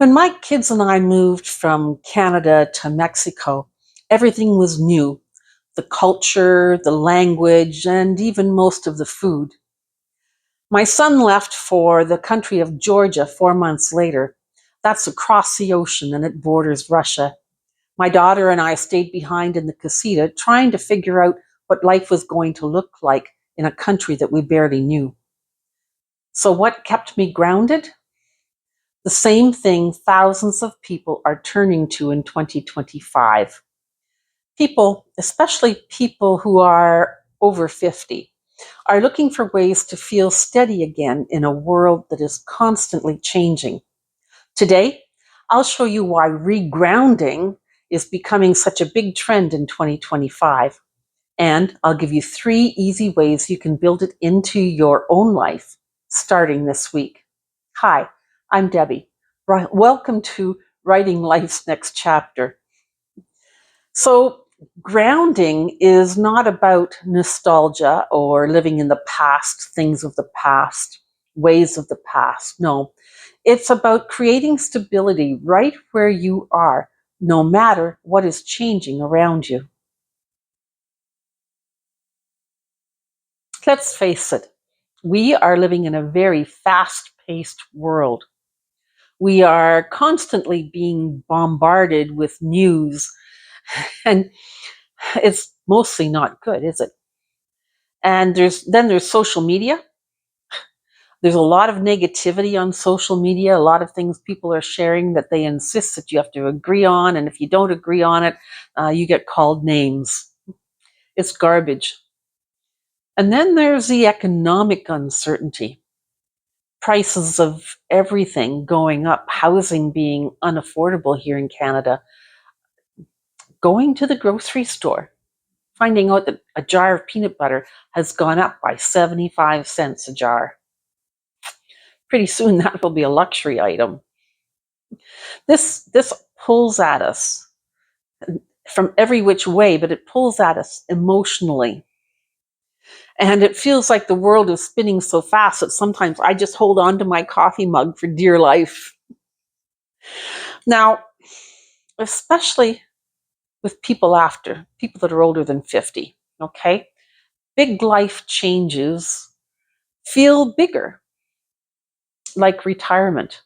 When my kids and I moved from Canada to Mexico, everything was new. The culture, the language, and even most of the food. My son left for the country of Georgia 4 months later. That's across the ocean and it borders Russia. My daughter and I stayed behind in the casita trying to figure out what life was going to look like in a country that we barely knew. So, what kept me grounded? The same thing thousands of people are turning to in 2025. People, especially people who are over 50, are looking for ways to feel steady again in a world that is constantly changing. Today, I'll show you why regrounding is becoming such a big trend in 2025. And I'll give you 3 easy ways you can build it into your own life starting this week. Hi, I'm Debbie. Welcome to Writing Life's Next Chapter. So, grounding is not about nostalgia or living in the past, things of the past, ways of the past. No, it's about creating stability right where you are, no matter what is changing around you. Let's face it, we are living in a very fast paced world. We are constantly being bombarded with news, and it's mostly not good, is it? And there's social media. There's a lot of negativity on social media, a lot of things people are sharing that they insist that you have to agree on, and if you don't agree on it, you get called names. It's garbage. And then there's the economic uncertainty. Prices of everything going up, housing being unaffordable here in Canada, going to the grocery store, finding out that a jar of peanut butter has gone up by 75 cents a jar. Pretty soon that will be a luxury item. This pulls at us from every which way, but it pulls at us emotionally. And it feels like the world is spinning so fast that sometimes I just hold on to my coffee mug for dear life. Now, especially with people that are older than 50, okay? Big life changes feel bigger, like retirement.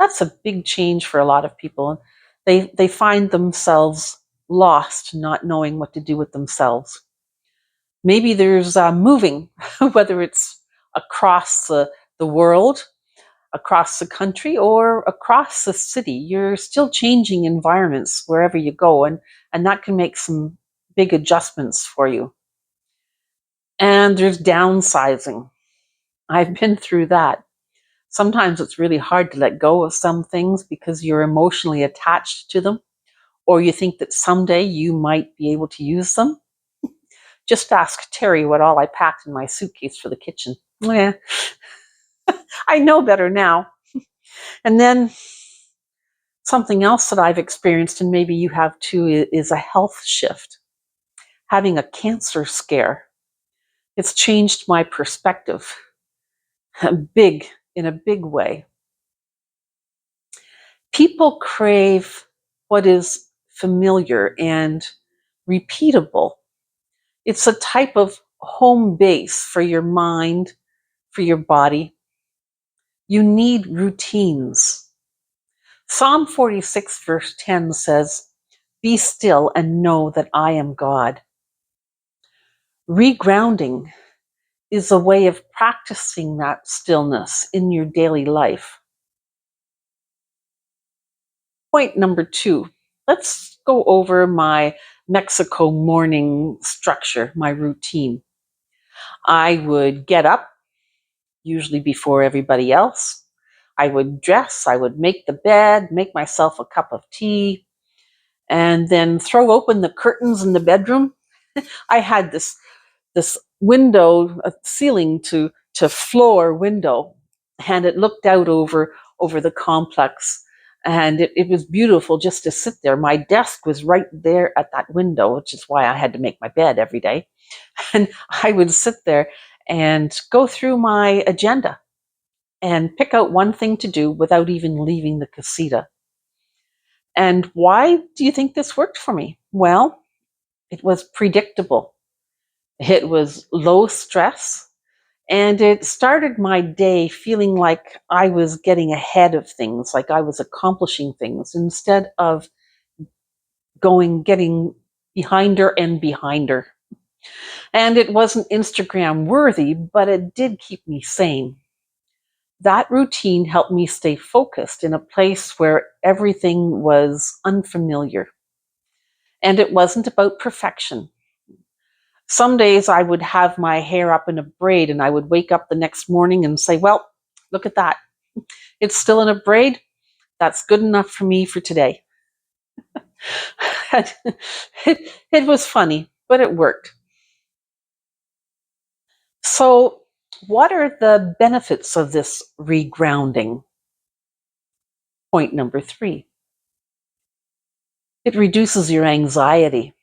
That's a big change for a lot of people. They find themselves lost, not knowing what to do with themselves. Maybe there's moving, whether it's across the world, across the country, or across the city. You're still changing environments wherever you go, and that can make some big adjustments for you. And there's downsizing. I've been through that. Sometimes it's really hard to let go of some things because you're emotionally attached to them, or you think that someday you might be able to use them. Just ask Terry what all I packed in my suitcase for the kitchen. Yeah, I know better now. And then something else that I've experienced, and maybe you have too, is a health shift. Having a cancer scare. It's changed my perspective big in a big way. People crave what is familiar and repeatable. It's a type of home base for your mind, for your body. You need routines. Psalm 46, verse 10 says, "Be still and know that I am God." Regrounding is a way of practicing that stillness in your daily life. Point number 2, let's go over my Mexico morning structure, my routine. I would get up, usually before everybody else. I would dress, I would make the bed, make myself a cup of tea, and then throw open the curtains in the bedroom. I had this window, a ceiling to floor window, and it looked out over the complex. And it was beautiful just to sit there. My desk was right there at that window, which is why I had to make my bed every day. And I would sit there and go through my agenda and pick out one thing to do without even leaving the casita. And why do you think this worked for me? Well, it was predictable. It was low stress, and it started my day feeling like I was getting ahead of things, like I was accomplishing things instead of getting behind her. And it wasn't Instagram worthy, but it did keep me sane. That routine helped me stay focused in a place where everything was unfamiliar. And it wasn't about perfection. Some days I would have my hair up in a braid and I would wake up the next morning and say, well, look at that. It's still in a braid. That's good enough for me for today. it was funny, but it worked. So, what are the benefits of this regrounding? Point number 3. It reduces your anxiety.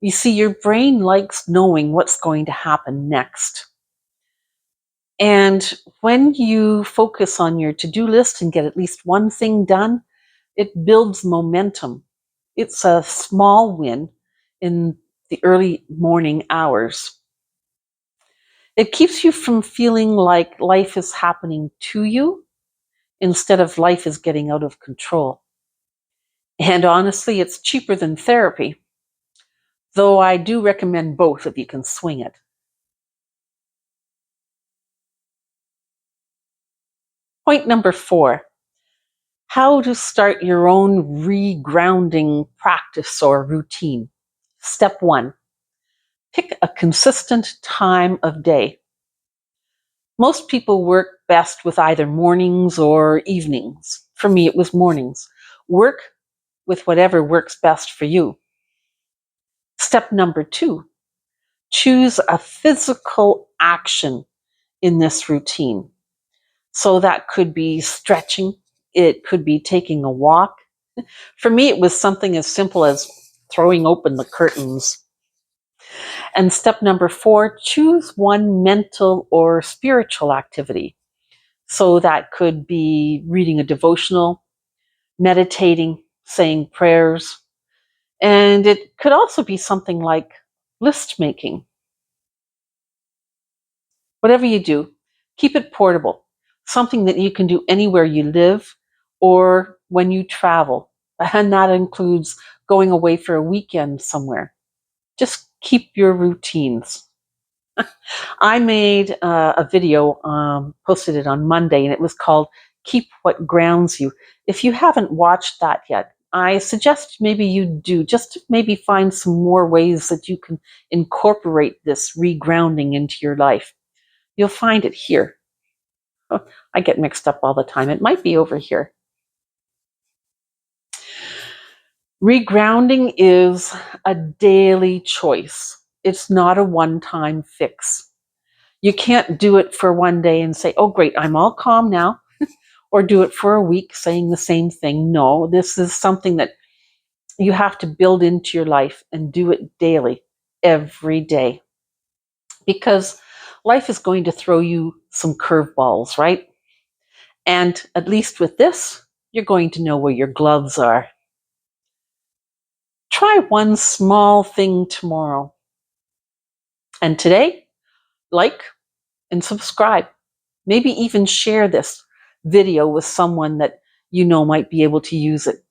You see, your brain likes knowing what's going to happen next. And when you focus on your to-do list and get at least one thing done, it builds momentum. It's a small win in the early morning hours. It keeps you from feeling like life is happening to you instead of life is getting out of control. And honestly, it's cheaper than therapy, though I do recommend both if you can swing it. Point number 4, how to start your own regrounding practice or routine. Step 1, pick a consistent time of day. Most people work best with either mornings or evenings. For me, it was mornings. Work with whatever works best for you. Step number 2, choose a physical action in this routine. So that could be stretching, it could be taking a walk. For me, it was something as simple as throwing open the curtains. And step number 4, choose one mental or spiritual activity. So that could be reading a devotional, meditating, saying prayers, and it could also be something like list making. Whatever you do, keep it portable, something that you can do anywhere you live or when you travel. And that includes going away for a weekend somewhere. Just keep your routines. I made a video, posted it on Monday, and it was called Keep What Grounds You. If you haven't watched that yet, I suggest maybe you do, just to maybe find some more ways that you can incorporate this regrounding into your life. You'll find it here. Oh, I get mixed up all the time. It might be over here. Regrounding is a daily choice. It's not a one-time fix. You can't do it for one day and say, oh, great, I'm all calm now, or do it for a week saying the same thing. No, this is something that you have to build into your life and do it daily, every day. Because life is going to throw you some curveballs, right? And at least with this, you're going to know where your gloves are. Try one small thing tomorrow. And today, like and subscribe. Maybe even share this video with someone that you know might be able to use it.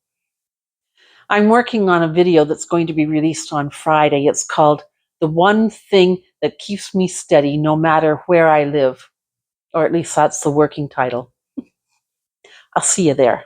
I'm working on a video that's going to be released on Friday. It's called The One Thing That Keeps Me Steady No Matter Where I Live. Or at least that's the working title. I'll see you there.